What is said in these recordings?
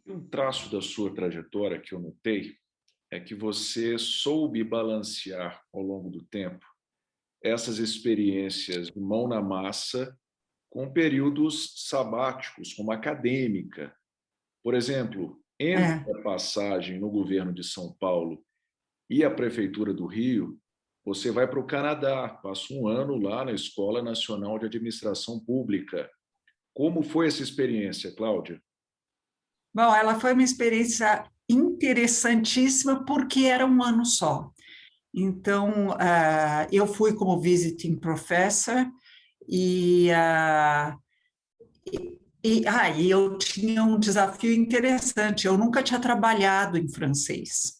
Um traço da sua trajetória que eu notei é que você soube balancear ao longo do tempo essas experiências de mão na massa com períodos sabáticos, como acadêmica. Por exemplo, entre É, a passagem no governo de São Paulo e a prefeitura do Rio, você vai para o Canadá, passa um ano lá na Escola Nacional de Administração Pública. Como foi essa experiência, Cláudia? bom, ela foi uma experiência interessantíssima porque era um ano só. Então, eu fui como visiting professor e, e eu tinha um desafio interessante. Eu nunca tinha trabalhado em francês.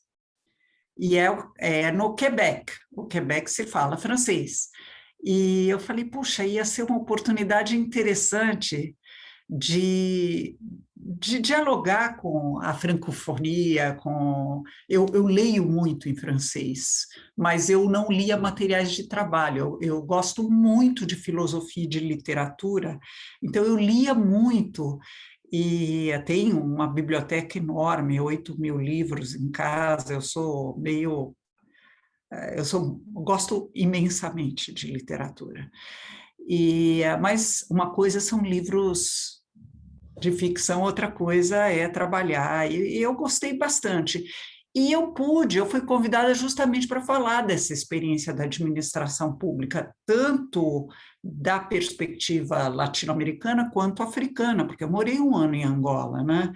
E é no Quebec. O Quebec se fala francês. E eu falei, puxa, ia ser uma oportunidade interessante de dialogar com a francofonia, eu leio muito em francês, mas eu não lia materiais de trabalho. Eu gosto muito de filosofia e de literatura, então eu lia muito, e tenho uma biblioteca enorme, 8.000 livros em casa, gosto imensamente de literatura. Mas uma coisa são livros de ficção, outra coisa é trabalhar, e eu gostei bastante. E eu fui convidada justamente para falar dessa experiência da administração pública, tanto da perspectiva latino-americana quanto africana, porque eu morei um ano em Angola, né?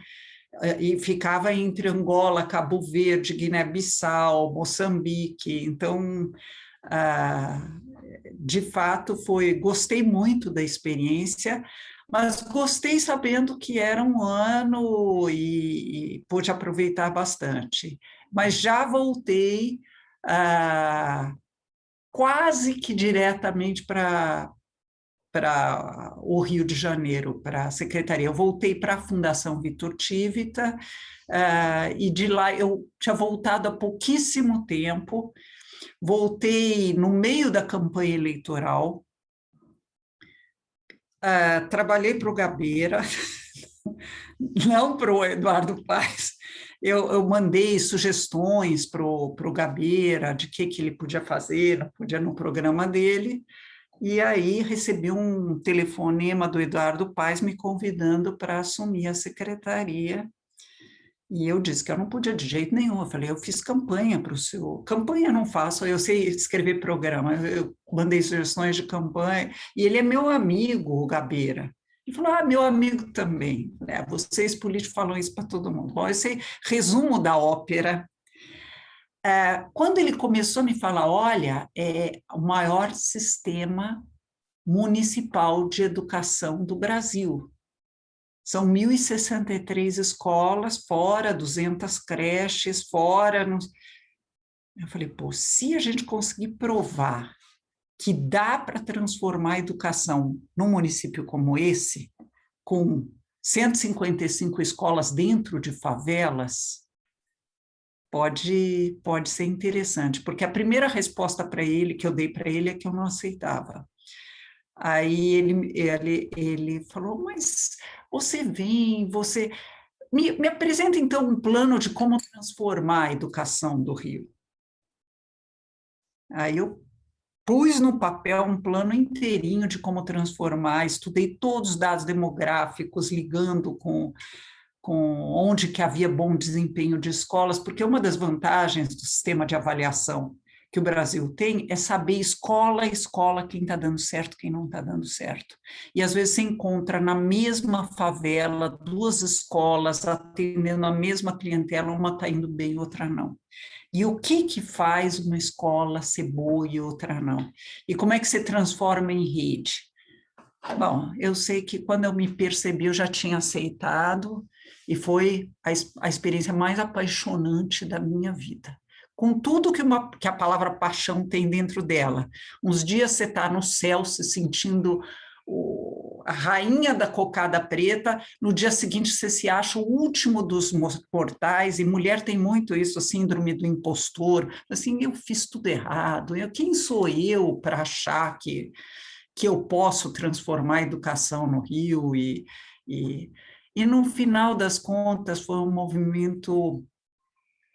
E ficava entre Angola, Cabo Verde, Guiné-Bissau, Moçambique, então, ah, de fato, gostei muito da experiência, mas gostei sabendo que era um ano e pude aproveitar bastante. Mas já voltei quase que diretamente para o Rio de Janeiro, para a secretaria. Eu voltei para a Fundação Vitor Tivita, e de lá eu tinha voltado há pouquíssimo tempo, voltei no meio da campanha eleitoral, trabalhei para o Gabeira, não para o Eduardo Paes. Eu mandei sugestões para o Gabeira de que ele podia fazer, não podia no programa dele, e aí recebi um telefonema do Eduardo Paes me convidando para assumir a secretaria. E eu disse que eu não podia de jeito nenhum. Eu falei, eu fiz campanha para o senhor. Campanha não faço, eu sei escrever programa. Eu mandei sugestões de campanha. E ele é meu amigo, o Gabeira. Ele falou, meu amigo também. Vocês políticos falam isso para todo mundo. Bom, esse resumo da ópera. Quando ele começou a me falar, olha, é o maior sistema municipal de educação do Brasil. São 1.063 escolas, fora 200 creches, fora... Eu falei, pô, se a gente conseguir provar que dá para transformar a educação num município como esse, com 155 escolas dentro de favelas, pode ser interessante, porque a primeira resposta para ele, que eu dei para ele, é que eu não aceitava. Aí ele falou, mas você vem, você... Me apresenta, então, um plano de como transformar a educação do Rio. Aí eu pus no papel um plano inteirinho de como transformar, estudei todos os dados demográficos, ligando com onde que havia bom desempenho de escolas, porque uma das vantagens do sistema de avaliação que o Brasil tem é saber escola a escola quem está dando certo, quem não está dando certo. E às vezes você encontra na mesma favela duas escolas atendendo a mesma clientela, uma está indo bem, outra não. E o que faz uma escola ser boa e outra não? E como é que você transforma em rede? Bom, eu sei que quando eu me percebi, eu já tinha aceitado, e foi a experiência mais apaixonante da minha vida. Com tudo que a palavra paixão tem dentro dela. Uns dias você está no céu se sentindo a rainha da cocada preta, no dia seguinte você se acha o último dos mortais, e mulher tem muito isso, a síndrome do impostor, assim, eu fiz tudo errado, quem sou eu para achar que eu posso transformar a educação no Rio, e E, no final das contas, foi um movimento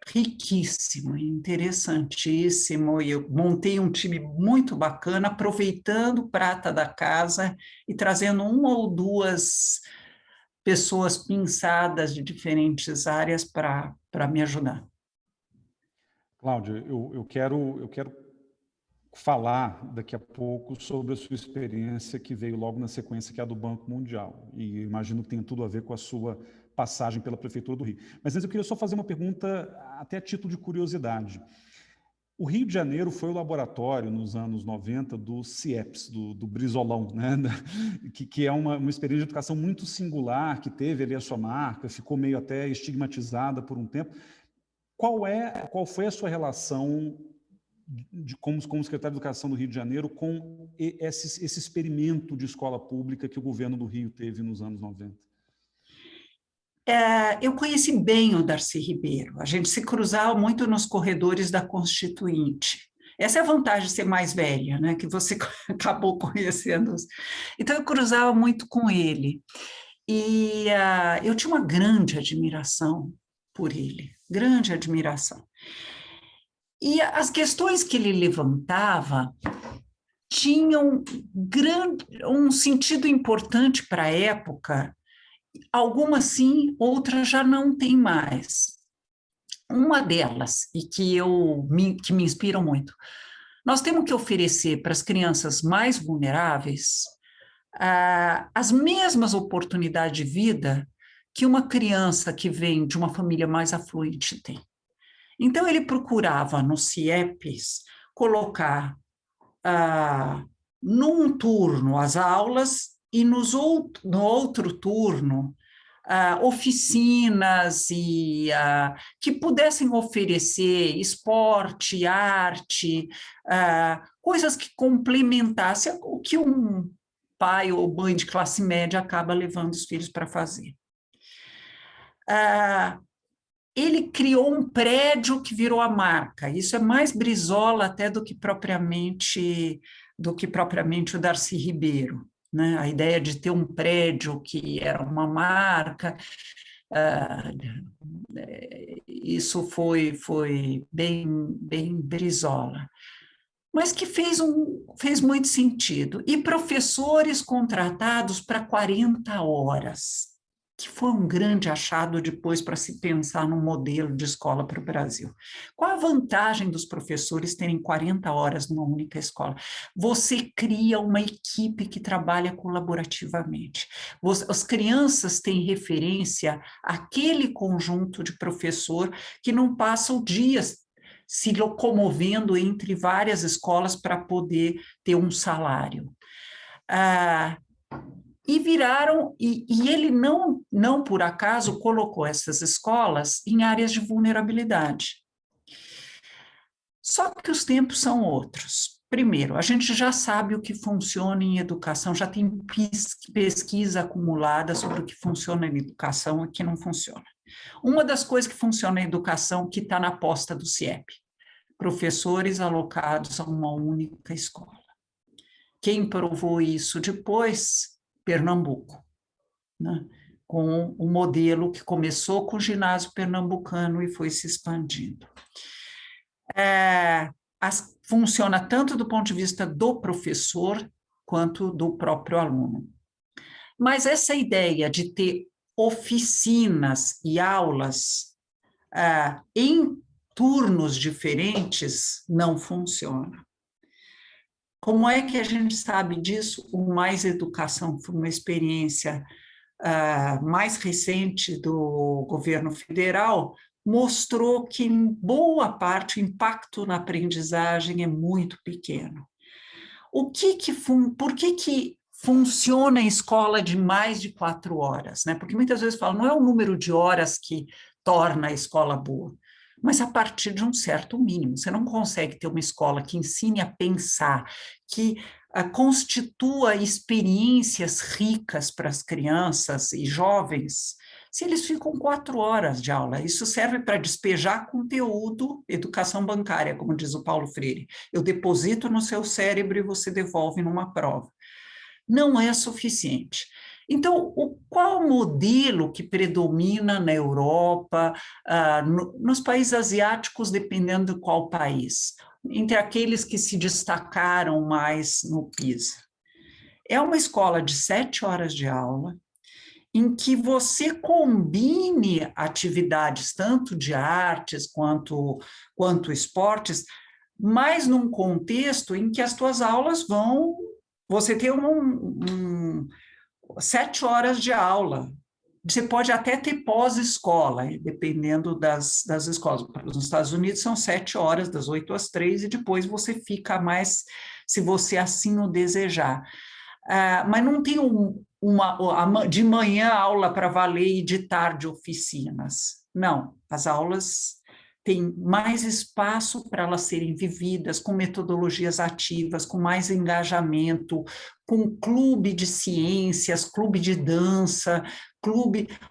riquíssimo, interessantíssimo, e eu montei um time muito bacana, aproveitando o prata da casa e trazendo uma ou duas pessoas pinçadas de diferentes áreas para me ajudar. Cláudia, eu quero falar daqui a pouco sobre a sua experiência que veio logo na sequência, que é a do Banco Mundial. E imagino que tem tudo a ver com a sua passagem pela Prefeitura do Rio. Mas antes eu queria só fazer uma pergunta, até a título de curiosidade. O Rio de Janeiro foi o laboratório, nos anos 90, do CIEPS, do Brizolão, né? que é uma experiência de educação muito singular, que teve ali a sua marca, ficou meio até estigmatizada por um tempo. Qual foi a sua relação como secretário de Educação do Rio de Janeiro com esse experimento de escola pública que o governo do Rio teve nos anos 90? Eu conheci bem o Darcy Ribeiro, a gente se cruzava muito nos corredores da Constituinte. Essa é a vantagem de ser mais velha, né? Que você acabou conhecendo. Então, eu cruzava muito com ele. E eu tinha uma grande admiração por ele, grande admiração. E as questões que ele levantava tinham um sentido importante para a época. Algumas sim, outras já não tem mais. Uma delas, e que me inspira muito, nós temos que oferecer para as crianças mais vulneráveis as mesmas oportunidades de vida que uma criança que vem de uma família mais afluente tem. Então, ele procurava no CIEPs colocar num turno as aulas e no outro turno oficinas que pudessem oferecer esporte, arte, coisas que complementassem o que um pai ou mãe de classe média acaba levando os filhos para fazer. Ele criou um prédio que virou a marca. Isso é mais Brizola até do que propriamente o Darcy Ribeiro, né? A ideia de ter um prédio que era uma marca, isso foi bem Brizola, mas que fez muito sentido. E professores contratados para 40 horas, que foi um grande achado depois para se pensar num modelo de escola para o Brasil. Qual a vantagem dos professores terem 40 horas numa única escola? Você cria uma equipe que trabalha colaborativamente. As crianças têm referência àquele conjunto de professor que não passam dias se locomovendo entre várias escolas para poder ter um salário. E viraram, e ele não por acaso colocou essas escolas em áreas de vulnerabilidade. Só que os tempos são outros. Primeiro, a gente já sabe o que funciona em educação, já tem pesquisa acumulada sobre o que funciona em educação e o que não funciona. Uma das coisas que funciona em educação que está na aposta do CIEP, professores alocados a uma única escola. Quem provou isso depois? Pernambuco, né? Com o modelo que começou com o ginásio pernambucano e foi se expandindo. Funciona tanto do ponto de vista do professor quanto do próprio aluno. Mas essa ideia de ter oficinas e aulas em turnos diferentes não funciona. Como é que a gente sabe disso? O Mais Educação foi uma experiência mais recente do governo federal, mostrou que, em boa parte, o impacto na aprendizagem é muito pequeno. Por que funciona a escola de mais de 4 horas? Né? Porque muitas vezes falam, não é o número de horas que torna a escola boa, mas a partir de um certo mínimo. Você não consegue ter uma escola que ensine a pensar, que constitua experiências ricas para as crianças e jovens, se eles ficam 4 horas de aula. Isso serve para despejar conteúdo, educação bancária, como diz o Paulo Freire. Eu deposito no seu cérebro e você devolve numa prova. Não é suficiente. Então, qual o modelo que predomina na Europa, nos países asiáticos, dependendo de qual país, entre aqueles que se destacaram mais no PISA? É uma escola de 7 horas de aula, em que você combine atividades tanto de artes quanto esportes, mas num contexto em que as tuas aulas você tem 7 horas de aula. Você pode até ter pós-escola, dependendo das escolas. Nos Estados Unidos são 7 horas, das 8 às 3, e depois você fica mais, se você assim o desejar. Mas não tem de manhã aula para valer e de tarde oficinas. Não, as aulas têm mais espaço para elas serem vividas, com metodologias ativas, com mais engajamento, com clube de ciências, clube de dança,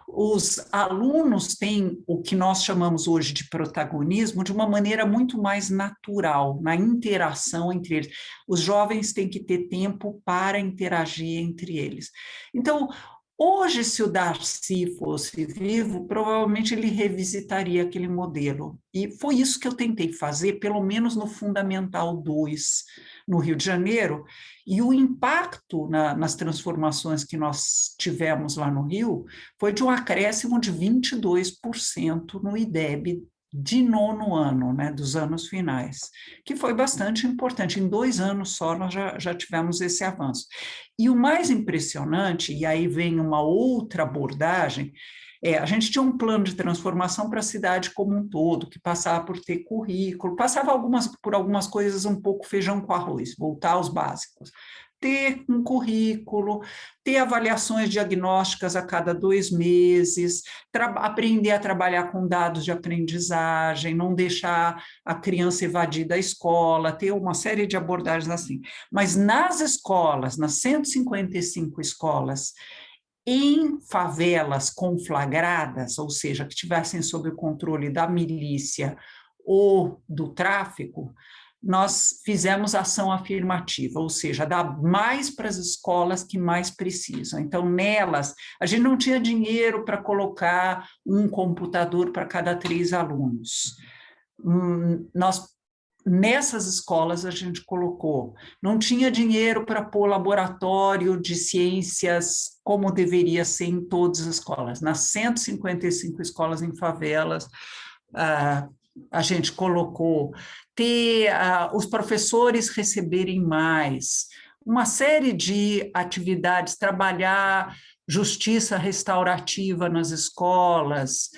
os alunos têm o que nós chamamos hoje de protagonismo de uma maneira muito mais natural, na interação entre eles. Os jovens têm que ter tempo para interagir entre eles. Então, hoje, se o Darcy fosse vivo, provavelmente ele revisitaria aquele modelo. E foi isso que eu tentei fazer, pelo menos no Fundamental 2, no Rio de Janeiro, e o impacto nas transformações que nós tivemos lá no Rio foi de um acréscimo de 22% no IDEB de 9º ano, né, dos anos finais, que foi bastante importante. Em 2 anos só nós já tivemos esse avanço. E o mais impressionante, e aí vem uma outra abordagem, a gente tinha um plano de transformação para a cidade como um todo, que passava por ter currículo, passava por algumas coisas um pouco feijão com arroz, voltar aos básicos. Ter um currículo, ter avaliações diagnósticas a cada 2 meses, aprender a trabalhar com dados de aprendizagem, não deixar a criança evadir da escola, ter uma série de abordagens assim. Mas nas escolas, nas 155 escolas, em favelas conflagradas, ou seja, que tivessem sob o controle da milícia ou do tráfico, nós fizemos ação afirmativa, ou seja, dar mais para as escolas que mais precisam. Então, nelas, a gente não tinha dinheiro para colocar um computador para cada 3 alunos. Nessas escolas a gente colocou, não tinha dinheiro para pôr laboratório de ciências como deveria ser em todas as escolas. Nas 155 escolas em favelas, a gente colocou ter os professores receberem mais, uma série de atividades, trabalhar justiça restaurativa nas escolas,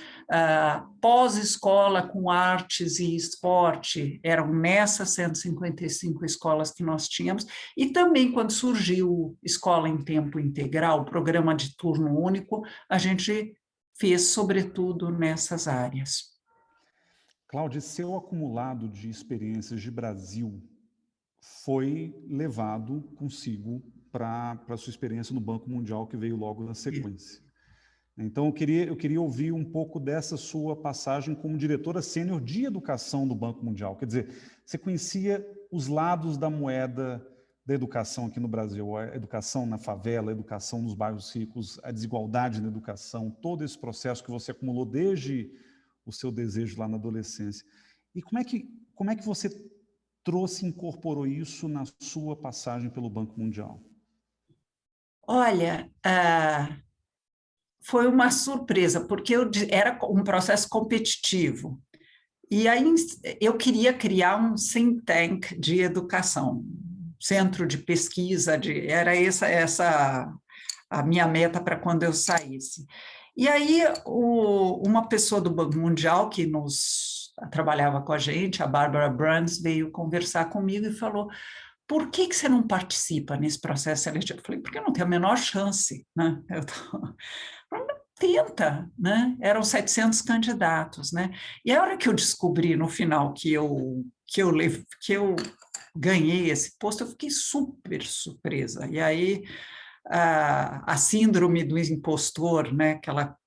pós-escola com artes e esporte, eram nessas 155 escolas que nós tínhamos, e também quando surgiu escola em tempo integral, programa de turno único, a gente fez sobretudo nessas áreas. Cláudia, seu acumulado de experiências de Brasil foi levado consigo para a sua experiência no Banco Mundial, que veio logo na sequência. Então, eu queria ouvir um pouco dessa sua passagem como diretora sênior de educação do Banco Mundial. Quer dizer, você conhecia os lados da moeda da educação aqui no Brasil, a educação na favela, a educação nos bairros ricos, a desigualdade na educação, todo esse processo que você acumulou desde o seu desejo lá na adolescência. E como é que você trouxe e incorporou isso na sua passagem pelo Banco Mundial? Olha, foi uma surpresa, porque era um processo competitivo. E aí eu queria criar um think tank de educação, centro de pesquisa, era essa a minha meta para quando eu saísse. E aí uma pessoa do Banco Mundial que trabalhava com a gente, a Barbara Brands, veio conversar comigo e falou: por que você não participa nesse processo seletivo? Eu falei, porque eu não tenho a menor chance, né? Tenta, né? Eram 700 candidatos, né? E a hora que eu descobri no final que eu ganhei esse posto, eu fiquei super surpresa. E aí a síndrome do impostor, né?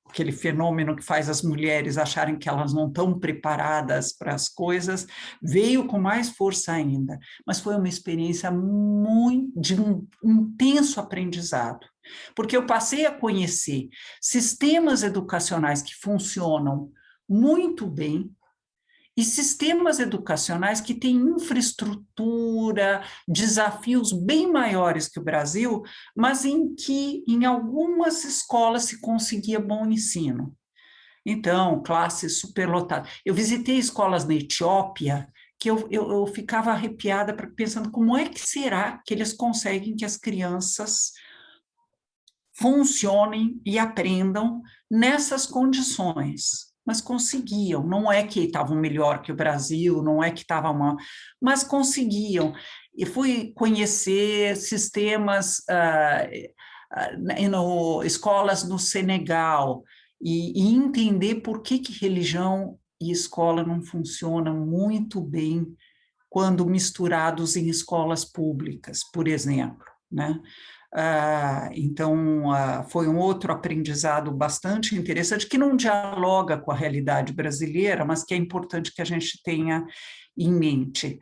Aquele fenômeno que faz as mulheres acharem que elas não estão preparadas para as coisas, veio com mais força ainda. Mas foi uma experiência de um intenso aprendizado. porque eu passei a conhecer sistemas educacionais que funcionam muito bem e sistemas educacionais que têm infraestrutura, desafios bem maiores que o Brasil, mas em que, em algumas escolas, se conseguia bom ensino. Então, classes superlotadas. Eu visitei escolas na Etiópia, que eu ficava arrepiada pensando como é que será que eles conseguem que as crianças funcionem e aprendam nessas condições. Mas conseguiam, não é que estavam melhor que o Brasil, não é que estava uma, mas conseguiam. E fui conhecer sistemas, escolas no Senegal, e entender por que religião e escola não funcionam muito bem quando misturados em escolas públicas, por exemplo, né? Então, foi um outro aprendizado bastante interessante, que não dialoga com a realidade brasileira, mas que é importante que a gente tenha em mente.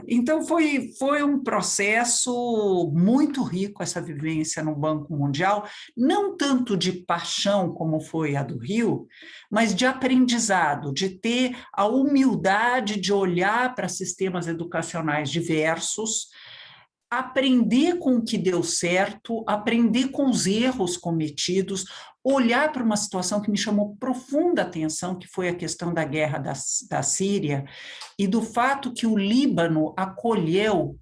Então, foi um processo muito rico, essa vivência no Banco Mundial, não tanto de paixão, como foi a do Rio, mas de aprendizado, de ter a humildade de olhar para sistemas educacionais diversos, aprender com o que deu certo, aprender com os erros cometidos, olhar para uma situação que me chamou profunda atenção, que foi a questão da guerra da Síria, e do fato que o Líbano acolheu,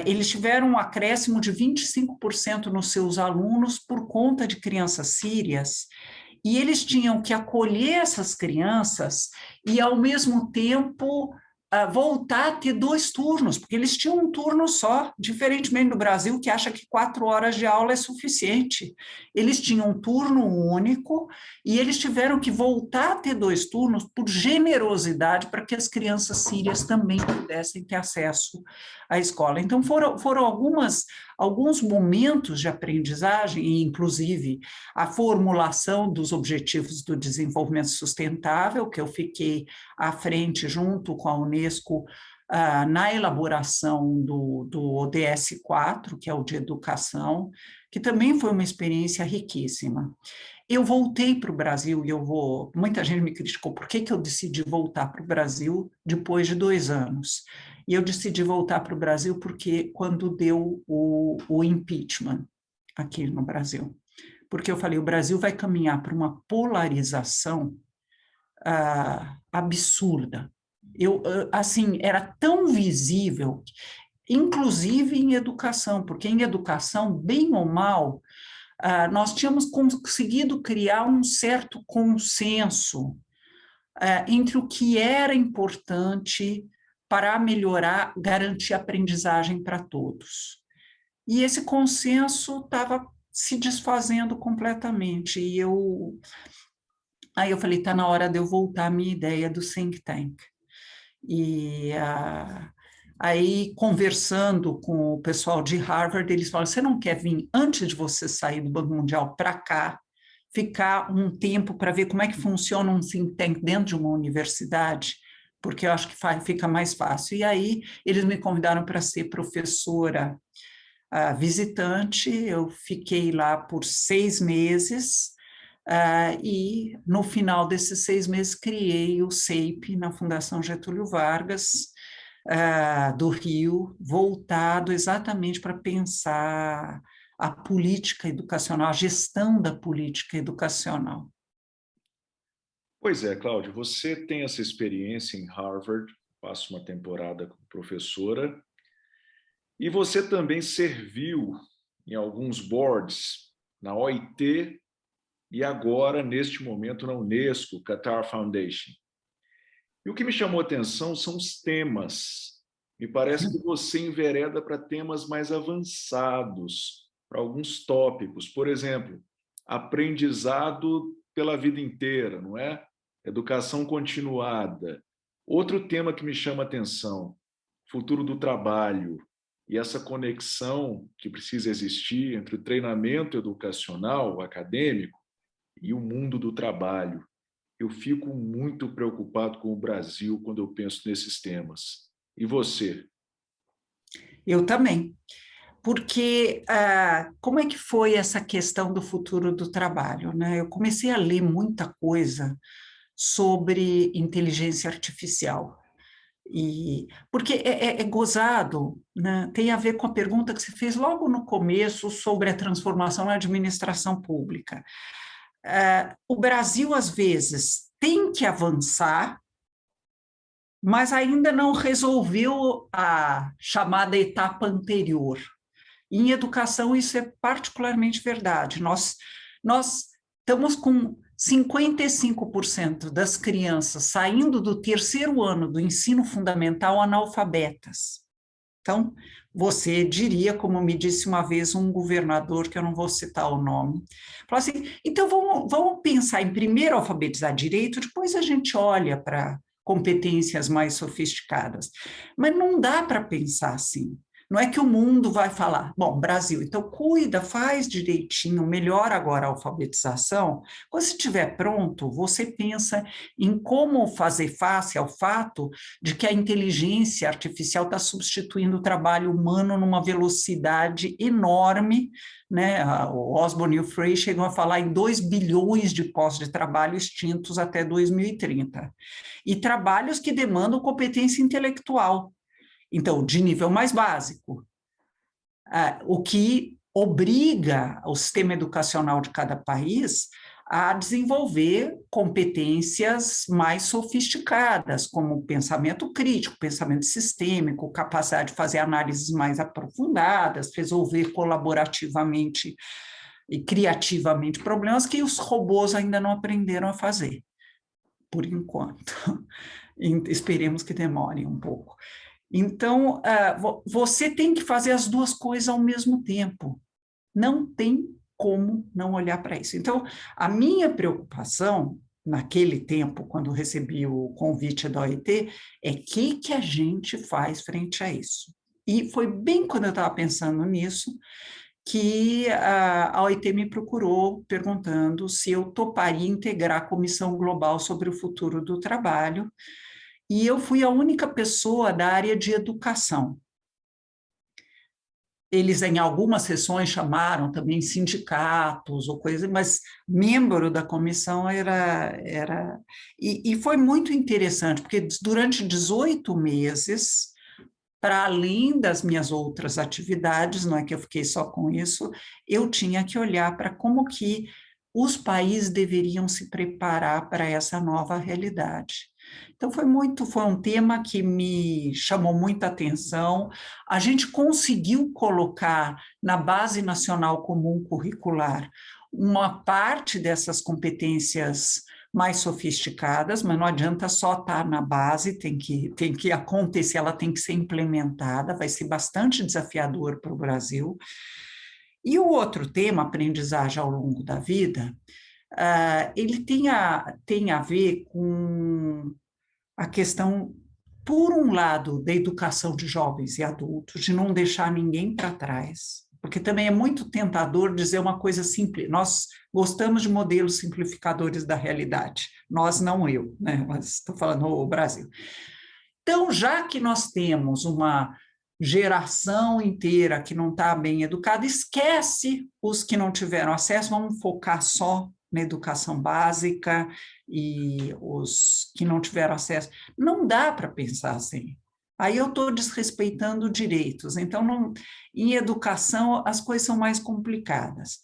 eles tiveram um acréscimo de 25% nos seus alunos por conta de crianças sírias, e eles tinham que acolher essas crianças e, ao mesmo tempo, voltar a ter 2 turnos, porque eles tinham um turno só, diferentemente do Brasil, que acha que 4 horas de aula é suficiente. Eles tinham um turno único e eles tiveram que voltar a ter 2 turnos por generosidade para que as crianças sírias também pudessem ter acesso à escola. Então, foram alguns momentos de aprendizagem, e inclusive a formulação dos Objetivos do Desenvolvimento Sustentável, que eu fiquei à frente, junto com a Unesco, na elaboração do ODS 4, que é o de educação, que também foi uma experiência riquíssima. Eu voltei para o Brasil, e muita gente me criticou, por que eu decidi voltar para o Brasil depois de 2 anos? E eu decidi voltar para o Brasil porque quando deu o impeachment aqui no Brasil, porque eu falei, o Brasil vai caminhar para uma polarização absurda. Assim, era tão visível, inclusive em educação, porque em educação, bem ou mal, nós tínhamos conseguido criar um certo consenso entre o que era importante para melhorar, garantir a aprendizagem para todos. E esse consenso estava se desfazendo completamente, aí eu falei, está na hora de eu voltar à minha ideia do think tank. E aí, conversando com o pessoal de Harvard, eles falaram, você não quer vir, antes de você sair do Banco Mundial para cá, ficar um tempo para ver como é que funciona um think tank dentro de uma universidade? Porque eu acho que fica mais fácil. E aí, eles me convidaram para ser professora visitante, eu fiquei lá por 6 meses, e no final desses 6 meses criei o SEIP na Fundação Getúlio Vargas, do Rio, voltado exatamente para pensar a política educacional, a gestão da política educacional. Pois é, Cláudio, você tem essa experiência em Harvard, passa uma temporada como professora, e você também serviu em alguns boards na OIT e agora, neste momento, na Unesco, Qatar Foundation. E o que me chamou a atenção são os temas. Me parece que você envereda para temas mais avançados, para alguns tópicos. Por exemplo, aprendizado pela vida inteira, não é? Educação continuada. Outro tema que me chama a atenção, futuro do trabalho e essa conexão que precisa existir entre o treinamento educacional, acadêmico, e o mundo do trabalho. Eu fico muito preocupado com o Brasil quando eu penso nesses temas. E você? Eu também. porque como é que foi essa questão do futuro do trabalho, né? Eu comecei a ler muita coisa sobre inteligência artificial. Porque é gozado, né? Tem a ver com a pergunta que você fez logo no começo sobre a transformação na administração pública. O Brasil, às vezes, tem que avançar, mas ainda não resolveu a chamada etapa anterior. Em educação, isso é particularmente verdade. Nós estamos com 55% das crianças saindo do terceiro ano do ensino fundamental analfabetas. Então, você diria, como me disse uma vez um governador, que eu não vou citar o nome, falou assim, então vamos pensar em primeiro alfabetizar direito, depois a gente olha para competências mais sofisticadas. Mas não dá para pensar assim. Não é que o mundo vai falar, bom, Brasil, então cuida, faz direitinho, melhora agora a alfabetização. Quando você estiver pronto, você pensa em como fazer face ao fato de que a inteligência artificial está substituindo o trabalho humano numa velocidade enorme, né? O Osborne e o Frey chegam a falar em 2 bilhões de postos de trabalho extintos até 2030. E trabalhos que demandam competência intelectual. Então, de nível mais básico, o que obriga o sistema educacional de cada país a desenvolver competências mais sofisticadas, como pensamento crítico, pensamento sistêmico, capacidade de fazer análises mais aprofundadas, resolver colaborativamente e criativamente problemas que os robôs ainda não aprenderam a fazer, por enquanto. Esperemos que demore um pouco. Então, você tem que fazer as duas coisas ao mesmo tempo. Não tem como não olhar para isso. Então, a minha preocupação, naquele tempo, quando recebi o convite da OIT, é o que a gente faz frente a isso. E foi bem quando eu estava pensando nisso que a OIT me procurou perguntando se eu toparia integrar a Comissão Global sobre o Futuro do Trabalho, e eu fui a única pessoa da área de educação. Eles, em algumas sessões, chamaram também sindicatos ou coisa, mas membro da comissão era... E foi muito interessante, porque durante 18 meses, para além das minhas outras atividades, não é que eu fiquei só com isso, eu tinha que olhar para como que os países deveriam se preparar para essa nova realidade. Então, foi um tema que me chamou muita atenção. A gente conseguiu colocar na Base Nacional Comum Curricular uma parte dessas competências mais sofisticadas, mas não adianta só estar na base, tem que acontecer, ela tem que ser implementada, vai ser bastante desafiador para o Brasil. E o outro tema, aprendizagem ao longo da vida, ele tem a ver com a questão, por um lado, da educação de jovens e adultos, de não deixar ninguém para trás, porque também é muito tentador dizer uma coisa simples, nós gostamos de modelos simplificadores da realidade, nós não eu, né? Mas estou falando o Brasil. Então, já que nós temos uma geração inteira que não está bem educada, esquece os que não tiveram acesso, vamos focar só na educação básica e os que não tiveram acesso. Não dá para pensar assim. Aí eu estou desrespeitando direitos. Então, em educação, as coisas são mais complicadas.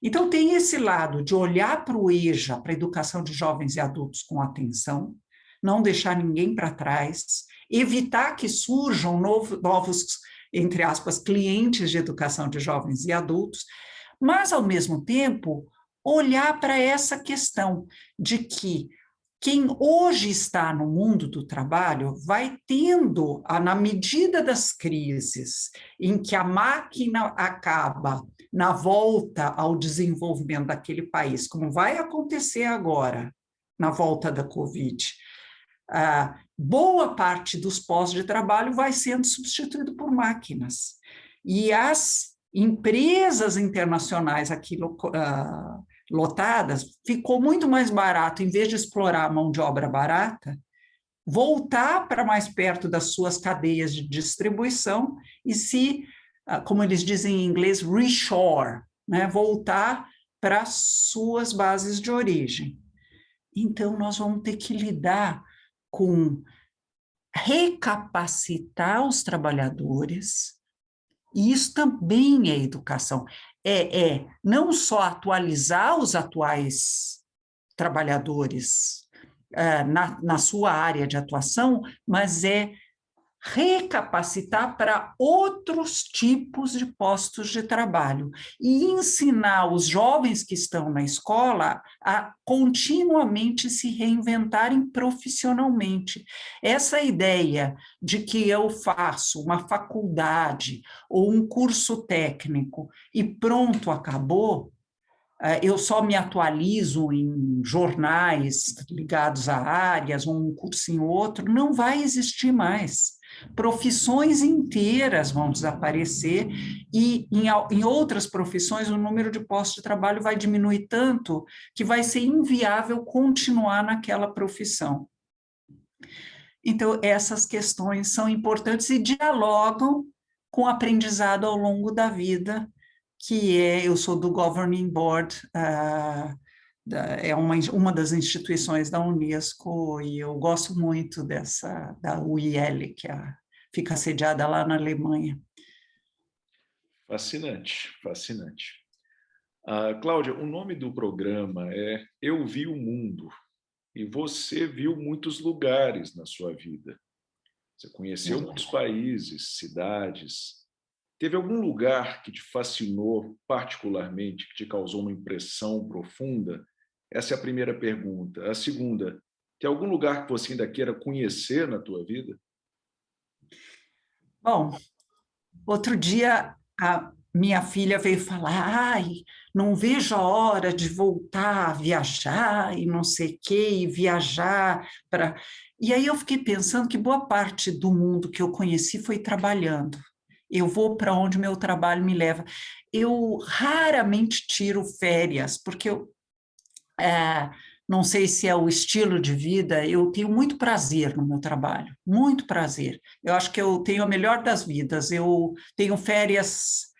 Então, tem esse lado de olhar para o EJA, para a educação de jovens e adultos com atenção, não deixar ninguém para trás, evitar que surjam novos, entre aspas, clientes de educação de jovens e adultos, mas, ao mesmo tempo, olhar para essa questão de que quem hoje está no mundo do trabalho vai tendo, na medida das crises, em que a máquina acaba na volta ao desenvolvimento daquele país, como vai acontecer agora, na volta da Covid, boa parte dos postos de trabalho vai sendo substituído por máquinas. E as empresas internacionais aqui lotadas, ficou muito mais barato, em vez de explorar a mão de obra barata, voltar para mais perto das suas cadeias de distribuição e se como eles dizem em inglês, reshore, né? Voltar para suas bases de origem. Então, nós vamos ter que lidar com recapacitar os trabalhadores, e isso também é educação. Não só atualizar os atuais trabalhadores na sua área de atuação, mas recapacitar para outros tipos de postos de trabalho e ensinar os jovens que estão na escola a continuamente se reinventarem profissionalmente. Essa ideia de que eu faço uma faculdade ou um curso técnico e pronto, acabou, eu só me atualizo em jornais ligados a áreas, um cursinho ou outro, não vai existir mais. Profissões inteiras vão desaparecer e em outras profissões o número de postos de trabalho vai diminuir tanto que vai ser inviável continuar naquela profissão. Então, essas questões são importantes e dialogam com o aprendizado ao longo da vida, eu sou do Governing Board, é uma das instituições da Unesco, e eu gosto muito da UIL, que fica sediada lá na Alemanha. Fascinante, fascinante. Cláudia, o nome do programa é Eu Vi o Mundo, e você viu muitos lugares na sua vida. Você conheceu muitos países, cidades. Teve algum lugar que te fascinou particularmente, que te causou uma impressão profunda? Essa é a primeira pergunta. A segunda, tem algum lugar que você ainda queira conhecer na tua vida? Bom, outro dia a minha filha veio falar, não vejo a hora de voltar a viajar e não sei o quê, e viajar para... E aí eu fiquei pensando que boa parte do mundo que eu conheci foi trabalhando. Eu vou para onde meu trabalho me leva. Eu raramente tiro férias, porque não sei se é o estilo de vida, eu tenho muito prazer no meu trabalho, muito prazer. Eu acho que eu tenho a melhor das vidas, eu tenho férias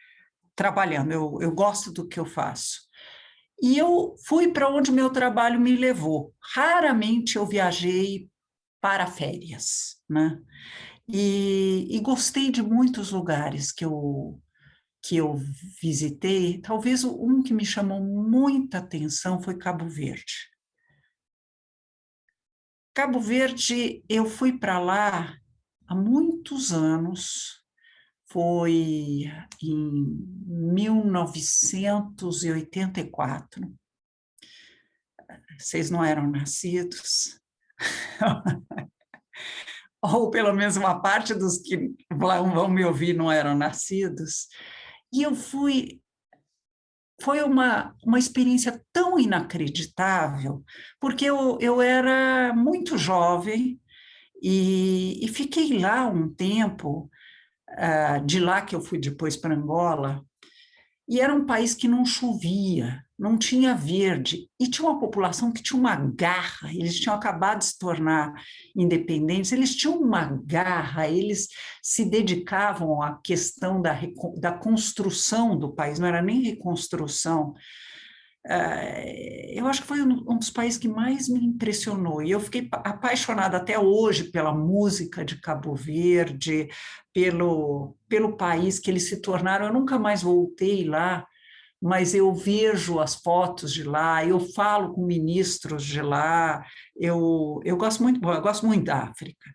trabalhando, eu gosto do que eu faço. E eu fui para onde meu trabalho me levou. Raramente eu viajei para férias, né? E gostei de muitos lugares que eu visitei. Talvez um que me chamou muita atenção foi Cabo Verde. Cabo Verde, eu fui para lá há muitos anos, foi em 1984. Vocês não eram nascidos? Ou pelo menos uma parte dos que vão me ouvir não eram nascidos. E eu fui... Foi uma experiência tão inacreditável, porque eu era muito jovem e fiquei lá um tempo, de lá que eu fui depois para Angola, e era um país que não chovia, não tinha verde, e tinha uma população que tinha uma garra, eles tinham acabado de se tornar independentes, eles tinham uma garra, eles se dedicavam à questão da construção do país, não era nem reconstrução. Eu acho que foi um dos países que mais me impressionou, e eu fiquei apaixonada até hoje pela música de Cabo Verde, pelo país que eles se tornaram. Eu nunca mais voltei lá, mas eu vejo as fotos de lá, eu falo com ministros de lá, eu gosto muito da África,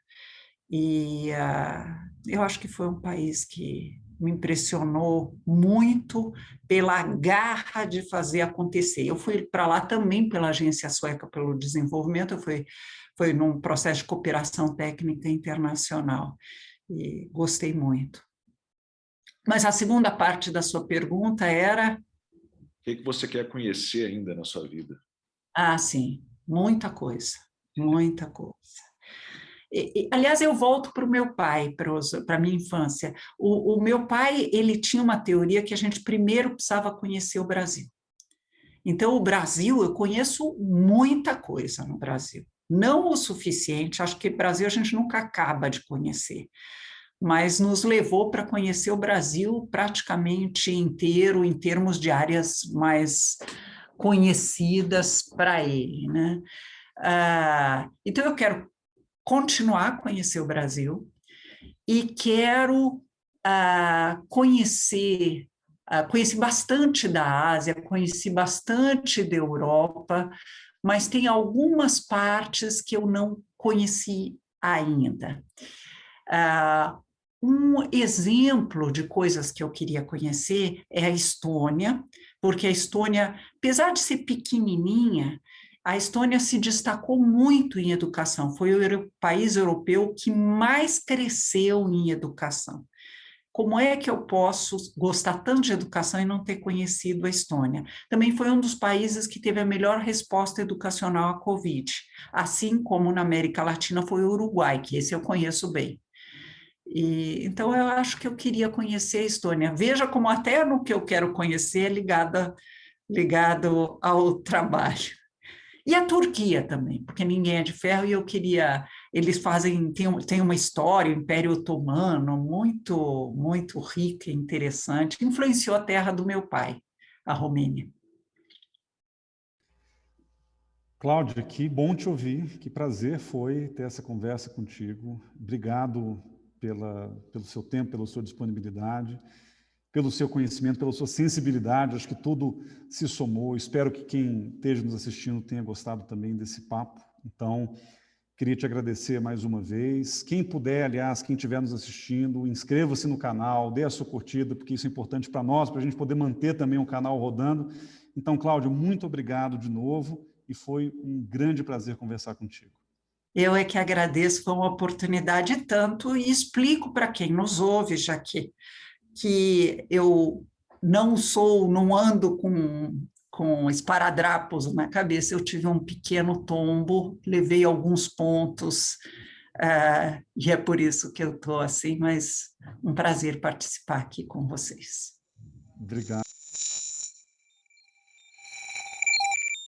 e eu acho que foi um país que me impressionou muito pela garra de fazer acontecer. Eu fui para lá também pela Agência Sueca pelo Desenvolvimento, foi num processo de cooperação técnica internacional, e gostei muito. Mas a segunda parte da sua pergunta era... O que você quer conhecer ainda na sua vida? Sim, muita coisa, muita coisa. Aliás, eu volto para o meu pai, para a minha infância. O meu pai, ele tinha uma teoria que a gente primeiro precisava conhecer o Brasil. Então, o Brasil, eu conheço muita coisa no Brasil. Não o suficiente, acho que o Brasil a gente nunca acaba de conhecer. mas nos levou para conhecer o Brasil praticamente inteiro, em termos de áreas mais conhecidas para ele, né? Então, eu quero continuar a conhecer o Brasil e quero conheci bastante da Ásia, conheci bastante da Europa, mas tem algumas partes que eu não conheci ainda. Um exemplo de coisas que eu queria conhecer é a Estônia, porque a Estônia, apesar de ser pequenininha, a Estônia se destacou muito em educação, foi o país europeu que mais cresceu em educação. Como é que eu posso gostar tanto de educação e não ter conhecido a Estônia? Também foi um dos países que teve a melhor resposta educacional à Covid, assim como na América Latina foi o Uruguai, que esse eu conheço bem. Então, eu acho que eu queria conhecer a Estônia. Veja como até no que eu quero conhecer é ligado ao trabalho. E a Turquia também, porque ninguém é de ferro e eu queria... Eles tem uma história, o Império Otomano, muito, muito rica e interessante, que influenciou a terra do meu pai, a Romênia. Cláudia, que bom te ouvir, que prazer foi ter essa conversa contigo. Obrigado pelo seu tempo, pela sua disponibilidade, pelo seu conhecimento, pela sua sensibilidade. Acho que tudo se somou. Espero que quem esteja nos assistindo tenha gostado também desse papo. Então, queria te agradecer mais uma vez. Quem puder, aliás, quem estiver nos assistindo, inscreva-se no canal, dê a sua curtida, porque isso é importante para nós, para a gente poder manter também o canal rodando. Então, Cláudio, muito obrigado de novo e foi um grande prazer conversar contigo. Eu é que agradeço, foi uma oportunidade tanto e explico para quem nos ouve, já que eu não ando com esparadrapos na cabeça, eu tive um pequeno tombo, levei alguns pontos, e é por isso que eu estou assim, mas um prazer participar aqui com vocês. Obrigado.